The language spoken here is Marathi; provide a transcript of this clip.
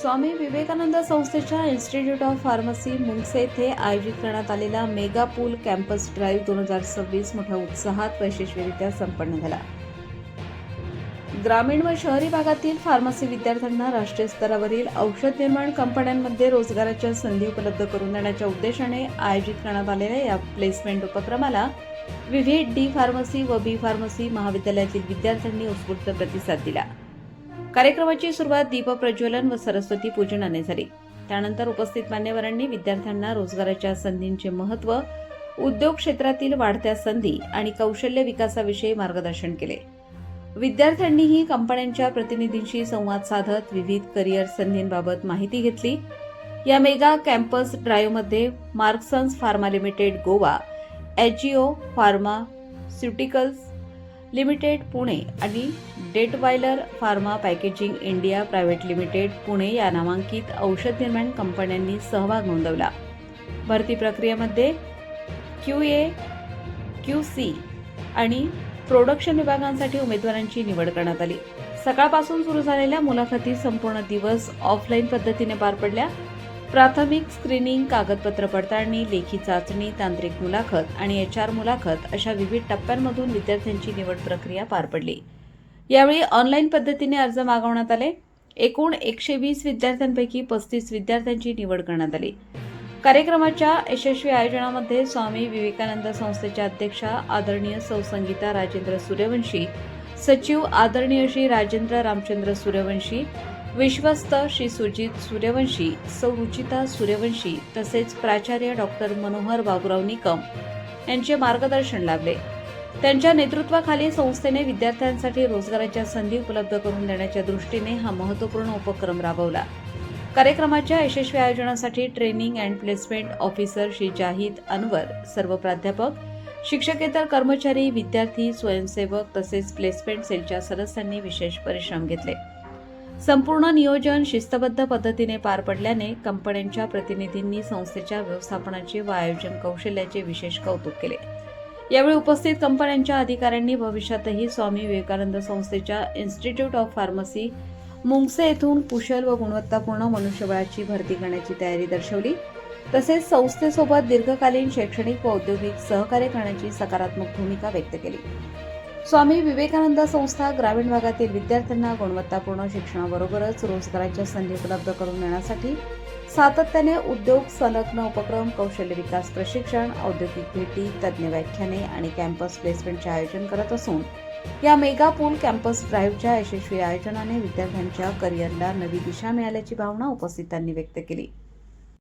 स्वामी विवेकानंद संस्थेच्या इन्स्टिट्यूट ऑफ फार्मसी मुंगसे येथे आयोजित करण्यात आलेला मेगा पूल कॅम्पस ड्राईव्ह 2026 मोठ्या उत्साहात व यशस्वीरित्या संपन्न झाला. ग्रामीण व शहरी भागातील फार्मसी विद्यार्थ्यांना राष्ट्रीय स्तरावरील औषध निर्माण कंपन्यांमध्ये रोजगाराच्या संधी उपलब्ध करून देण्याच्या उद्देशाने आयोजित करण्यात आलेल्या या प्लेसमेंट उपक्रमाला विविध डी फार्मसी व बी फार्मसी महाविद्यालयातील विद्यार्थ्यांनी उत्स्फूर्त प्रतिसाद दिला. कार्यक्रमाची सुरुवात दीपप्रज्वलन व सरस्वती पूजनाने झाली. त्यानंतर उपस्थित मान्यवरांनी विद्यार्थ्यांना रोजगाराच्या संधींचे महत्त्व, उद्योग क्षेत्रातील वाढत्या संधी आणि कौशल्य विकासाविषयी मार्गदर्शन केले. विद्यार्थ्यांनीही कंपन्यांच्या प्रतिनिधींशी संवाद साधत विविध करिअर संधींबाबत माहिती घेतली. या मेगा कॅम्पस ड्राईव्हमध्ये Marksans pharma limited Goa, Agio pharmaceuticals limited Pune आणि Datwyler pharma packaging India private limited Pune या नामांकित औषध निर्माण कंपन्यांनी सहभाग नोंदवला. भरती प्रक्रियेमध्ये QA, QC आणि प्रोडक्शन विभागांसाठी उमेदवारांची निवड करण्यात आली. सकाळपासून सुरू झालेल्या मुलाखती संपूर्ण दिवस ऑफलाईन पद्धतीने पार पडल्या. प्राथमिक स्क्रीनिंग, कागदपत्र पडताळणी, लेखी चाचणी, तांत्रिक मुलाखत आणि HR मुलाखत अशा विविध टप्प्यांमधून विद्यार्थ्यांची निवड प्रक्रिया पार पडली. यावेळी ऑनलाईन पद्धतीने अर्ज मागवण्यात आले. एकूण 120 विद्यार्थ्यांपैकी 35 विद्यार्थ्यांची निवड करण्यात आली. कार्यक्रमाच्या यशस्वी आयोजनामध्ये स्वामी विवेकानंद संस्थेच्या अध्यक्षा आदरणीय सौ संगीता राजेंद्र सूर्यवंशी, सचिव आदरणीय श्री राजेंद्र रामचंद्र सूर्यवंशी, विश्वस्त श्री सुजित सूर्यवंशी, सौ रुचिता सूर्यवंशी तसेच प्राचार्य डॉक्टर मनोहर बाबूराव निकम यांचे मार्गदर्शन लाभले. त्यांच्या नेतृत्वाखाली संस्थेने विद्यार्थ्यांसाठी रोजगाराच्या संधी उपलब्ध करून देण्याच्या दृष्टीने हा महत्त्वपूर्ण उपक्रम राबवला. कार्यक्रमाच्या यशस्वी आयोजनासाठी training and placement officer Shri Zahid Anwar, सर्व प्राध्यापक, शिक्षकेतर कर्मचारी, विद्यार्थी, स्वयंसेवक तसेच प्लेसमेंट सेलच्या सदस्यांनी विशेष परिश्रम घेतले. संपूर्ण नियोजन शिस्तबद्ध पद्धतीने पार पडल्याने कंपन्यांच्या प्रतिनिधींनी संस्थेच्या व्यवस्थापनाचे व आयोजन कौशल्याचे विशेष कौतुक केले. यावेळी उपस्थित कंपन्यांच्या अधिकाऱ्यांनी भविष्यातही स्वामी विवेकानंद संस्थेच्या इन्स्टिट्यूट ऑफ फार्मसी मुंगसे येथून कुशल व गुणवत्तापूर्ण मनुष्यबळाची भरती करण्याची तयारी दर्शवली. तसेच संस्थेसोबत दीर्घकालीन शैक्षणिक व औद्योगिक सहकार्य करण्याची सकारात्मक भूमिका व्यक्त केली. स्वामी विवेकानंद संस्था ग्रामीण भागातील विद्यार्थ्यांना गुणवत्तापूर्ण शिक्षणाबरोबरच रोजगाराच्या संधी उपलब्ध करून देण्यासाठी सातत्याने उद्योग संलग्न उपक्रम, कौशल्य विकास प्रशिक्षण, औद्योगिक भेटी, तज्ज्ञ व्याख्याने आणि कॅम्पस प्लेसमेंटचे आयोजन करत असून या मेगा पूल कॅम्पस ड्राईव्हच्या यशस्वी आयोजनाने विद्यार्थ्यांच्या करिअरला नवी दिशा मिळाल्याची भावना उपस्थितांनी व्यक्त केली.